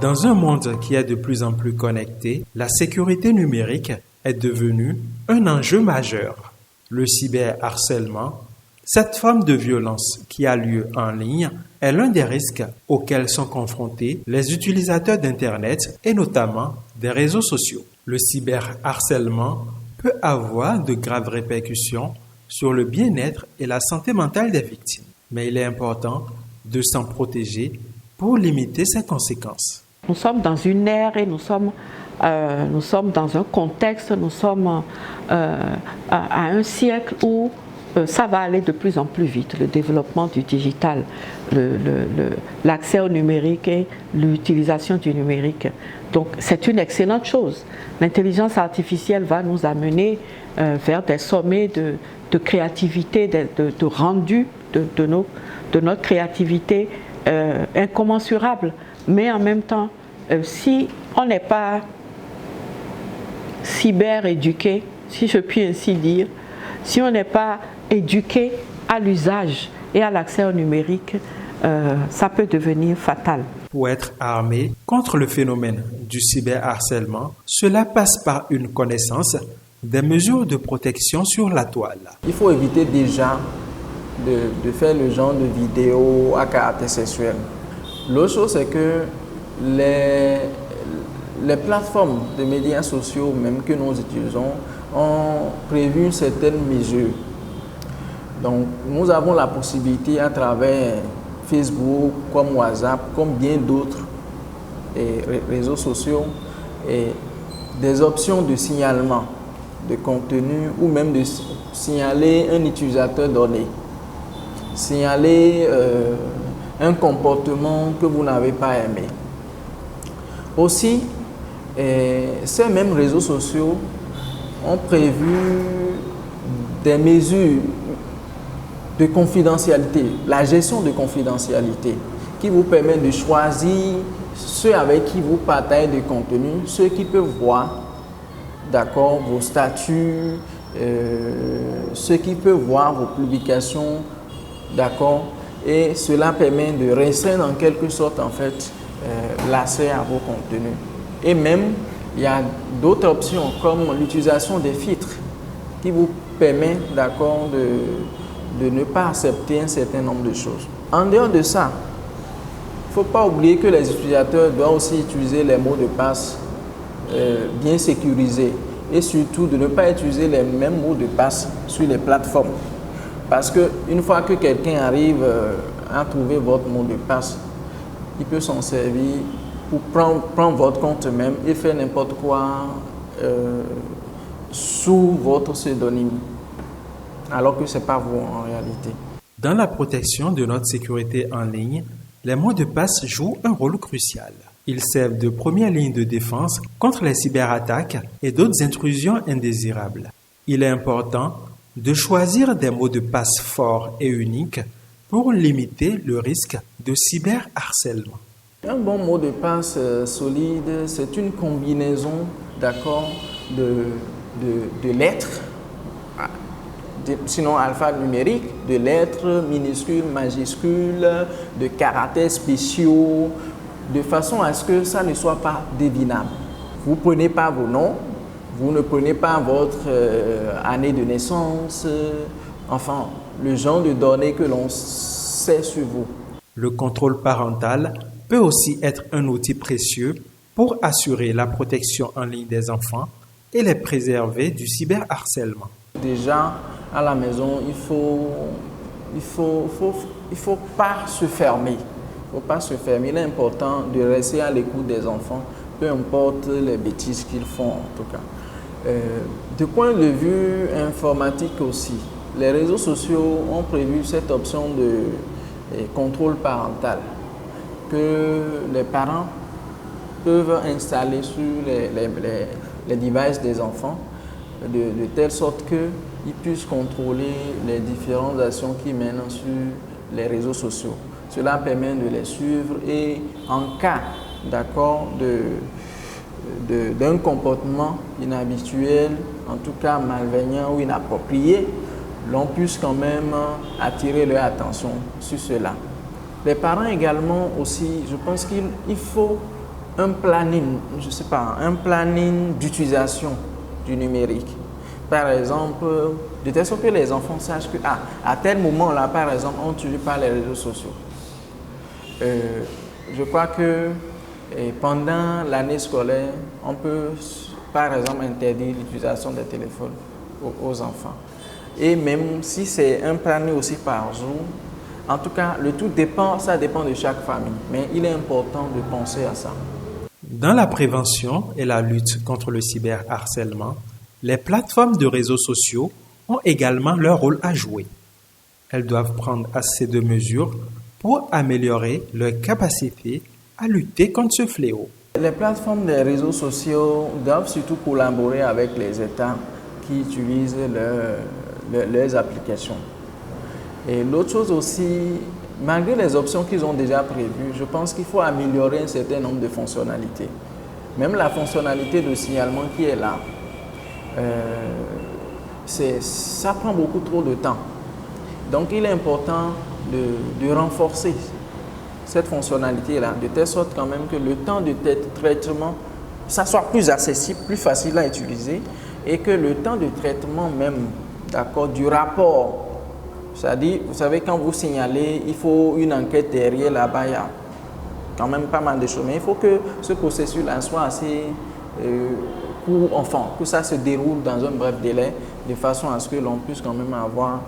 Dans un monde qui est de plus en plus connecté, la sécurité numérique est devenue un enjeu majeur. Le cyberharcèlement, cette forme de violence qui a lieu en ligne, est l'un des risques auxquels sont confrontés les utilisateurs d'Internet et notamment des réseaux sociaux. Le cyberharcèlement peut avoir de graves répercussions sur le bien-être et la santé mentale des victimes. Mais il est important de s'en protéger pour limiter ses conséquences. Nous sommes dans une ère et nous sommes dans un contexte, nous sommes à un siècle où ça va aller de plus en plus vite, le développement du digital, l'accès au numérique et l'utilisation du numérique. Donc c'est une excellente chose. L'intelligence artificielle va nous amener vers des sommets de créativité, de rendu de notre créativité incommensurable. Mais en même temps, si on n'est pas cyber-éduqué, si je puis ainsi dire, si on n'est pas éduqué à l'usage et à l'accès au numérique, ça peut devenir fatal. Pour être armé contre le phénomène du cyberharcèlement, cela passe par une connaissance des mesures de protection sur la toile. Il faut éviter déjà de faire le genre de vidéos à caractère sexuel. L'autre chose, c'est que les plateformes de médias sociaux, même que nous utilisons, ont prévu certaines mesures. Donc, nous avons la possibilité à travers Facebook, comme WhatsApp, comme bien d'autres réseaux sociaux, et des options de signalement de contenu ou même de signaler un utilisateur donné, signaler un comportement que vous n'avez pas aimé. Aussi, ces mêmes réseaux sociaux ont prévu des mesures de confidentialité, la gestion de confidentialité, qui vous permet de choisir ceux avec qui vous partagez du contenu, ceux qui peuvent voir, d'accord, vos statuts, ceux qui peuvent voir vos publications, d'accord, et cela permet de restreindre en quelque sorte en fait l'accès à vos contenus. Et même, il y a d'autres options comme l'utilisation des filtres qui vous permet, d'accord, de ne pas accepter un certain nombre de choses. En dehors de ça, il ne faut pas oublier que les utilisateurs doivent aussi utiliser les mots de passe bien sécurisés et surtout de ne pas utiliser les mêmes mots de passe sur les plateformes. Parce qu'une fois que quelqu'un arrive à trouver votre mot de passe, il peut s'en servir pour prendre votre compte même et faire n'importe quoi sous votre pseudonyme, alors que ce n'est pas vous en réalité. Dans la protection de notre sécurité en ligne, les mots de passe jouent un rôle crucial. Ils servent de première ligne de défense contre les cyberattaques et d'autres intrusions indésirables. Il est important de choisir des mots de passe forts et uniques pour limiter le risque de cyberharcèlement. Un bon mot de passe solide, c'est une combinaison, d'accord, de lettres, sinon alphanumérique, de lettres minuscules, majuscules, de caractères spéciaux, de façon à ce que ça ne soit pas devinable. Vous ne prenez pas vos noms, vous ne prenez pas votre année de naissance, enfin, le genre de données que l'on sait sur vous. Le contrôle parental peut aussi être un outil précieux pour assurer la protection en ligne des enfants et les préserver du cyberharcèlement. Déjà, à la maison, il faut pas se fermer. Il ne faut pas se fermer. Il est important de rester à l'écoute des enfants, peu importe les bêtises qu'ils font en tout cas. De point de vue informatique aussi, les réseaux sociaux ont prévu cette option de contrôle parental que les parents peuvent installer sur les devices des enfants de telle sorte qu'ils puissent contrôler les différentes actions qu'ils mènent sur les réseaux sociaux. Cela permet de les suivre et en cas d'accord d'un comportement inhabituel, en tout cas malveillant ou inapproprié, l'on puisse quand même attirer leur attention sur cela. Les parents également aussi, je pense qu'il faut un planning, je sais pas, un planning d'utilisation du numérique. Par exemple, de telle sorte que les enfants sachent que à tel moment-là, par exemple, on n'utilise pas les réseaux sociaux. Je crois que pendant l'année scolaire, on peut, par exemple, interdire l'utilisation des téléphones aux enfants. Et même si c'est un planning aussi par jour, en tout cas, le tout dépend, ça dépend de chaque famille. Mais il est important de penser à ça. Dans la prévention et la lutte contre le cyberharcèlement, les plateformes de réseaux sociaux ont également leur rôle à jouer. Elles doivent prendre assez de mesures pour améliorer leur capacité à lutter contre ce fléau. Les plateformes des réseaux sociaux doivent surtout collaborer avec les États qui utilisent leurs applications. Et l'autre chose aussi, malgré les options qu'ils ont déjà prévues, je pense qu'il faut améliorer un certain nombre de fonctionnalités. Même la fonctionnalité de signalement qui est là, ça prend beaucoup trop de temps. Donc il est important de renforcer cette fonctionnalité-là, de telle sorte quand même que le temps de traitement, ça soit plus accessible, plus facile à utiliser, et que le temps de traitement même, d'accord, du rapport, c'est-à-dire, vous savez, quand vous signalez, il faut une enquête derrière là-bas, il y a quand même pas mal de choses, mais il faut que ce processus-là soit assez court, enfin, que ça se déroule dans un bref délai, de façon à ce que l'on puisse quand même avoir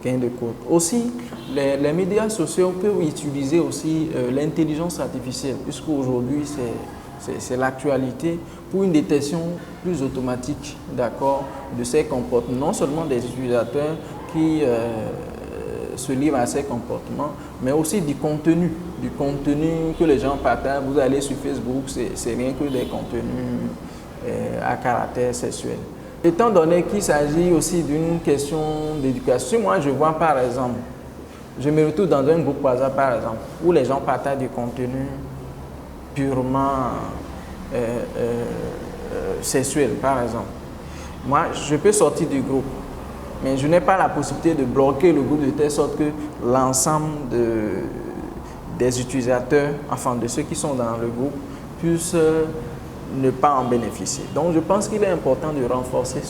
gain de cause. Aussi, les médias sociaux peuvent utiliser aussi l'intelligence artificielle, puisqu'aujourd'hui c'est l'actualité, pour une détection plus automatique, d'accord, de ces comportements, non seulement des utilisateurs qui se livrent à ces comportements, mais aussi du contenu que les gens partagent. Vous allez sur Facebook, c'est rien que des contenus à caractère sexuel. Étant donné qu'il s'agit aussi d'une question d'éducation, moi je vois par exemple, je me retrouve dans un groupe WhatsApp par exemple, où les gens partagent du contenu purement sexuel par exemple. Moi je peux sortir du groupe, mais je n'ai pas la possibilité de bloquer le groupe de telle sorte que l'ensemble des utilisateurs, enfin de ceux qui sont dans le groupe, puissent ne pas en bénéficier. Donc je pense qu'il est important de renforcer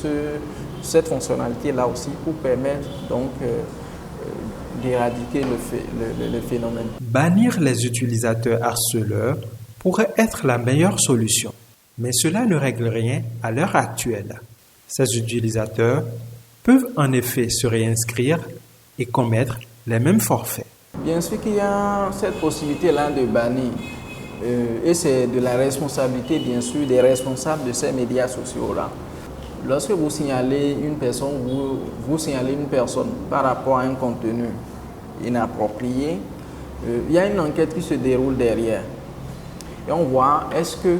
cette fonctionnalité-là aussi pour permettre donc d'éradiquer le phénomène. Bannir les utilisateurs harceleurs pourrait être la meilleure solution, mais cela ne règle rien à l'heure actuelle. Ces utilisateurs peuvent en effet se réinscrire et commettre les mêmes forfaits. Bien sûr qu'il y a cette possibilité-là de bannir. Et c'est de la responsabilité, bien sûr, des responsables de ces médias sociaux-là. Lorsque vous signalez une personne, vous signalez une personne par rapport à un contenu inapproprié, il y a une enquête qui se déroule derrière. Et on voit, est-ce que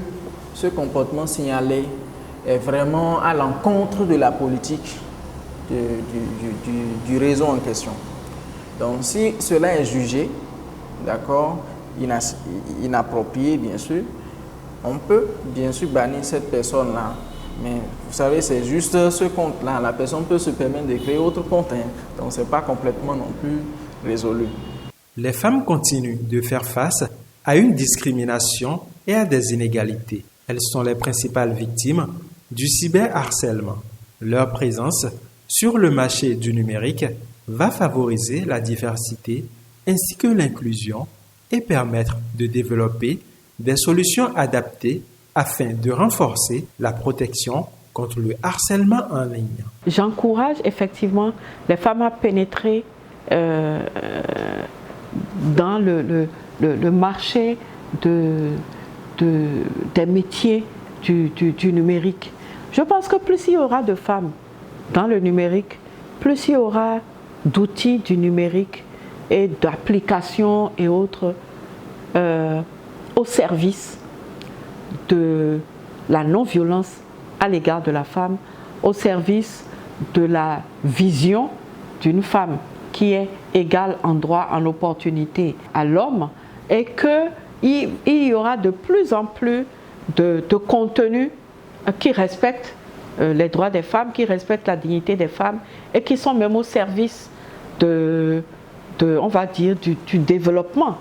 ce comportement signalé est vraiment à l'encontre de la politique du réseau en question. Donc, si cela est jugé, d'accord, inapproprié, bien sûr, on peut bien sûr bannir cette personne-là. Mais vous savez, c'est juste ce compte-là. La personne peut se permettre de créer autre compte. Donc, ce n'est pas complètement non plus résolu. Les femmes continuent de faire face à une discrimination et à des inégalités. Elles sont les principales victimes du cyberharcèlement. Leur présence sur le marché du numérique va favoriser la diversité ainsi que l'inclusion et permettre de développer des solutions adaptées afin de renforcer la protection contre le harcèlement en ligne. J'encourage effectivement les femmes à pénétrer dans le marché des métiers du numérique. Je pense que plus il y aura de femmes dans le numérique, plus il y aura d'outils du numérique et d'applications et autres au service de la non-violence à l'égard de la femme, au service de la vision d'une femme qui est égale en droit, en opportunité à l'homme, et qu'il y aura de plus en plus de contenu qui respectent les droits des femmes, qui respectent la dignité des femmes et qui sont même au service on va dire, du développement,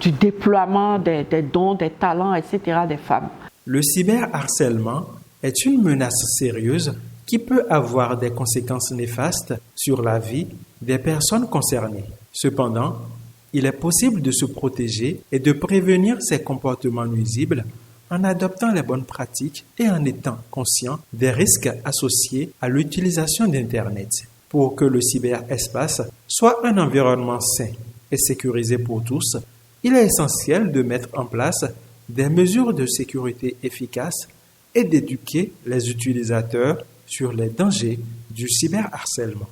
du déploiement des dons, des talents, etc. des femmes. Le cyberharcèlement est une menace sérieuse qui peut avoir des conséquences néfastes sur la vie des personnes concernées. Cependant, il est possible de se protéger et de prévenir ces comportements nuisibles en adoptant les bonnes pratiques et en étant conscient des risques associés à l'utilisation d'Internet. Pour que le cyberespace soit un environnement sain et sécurisé pour tous, il est essentiel de mettre en place des mesures de sécurité efficaces et d'éduquer les utilisateurs sur les dangers du cyberharcèlement.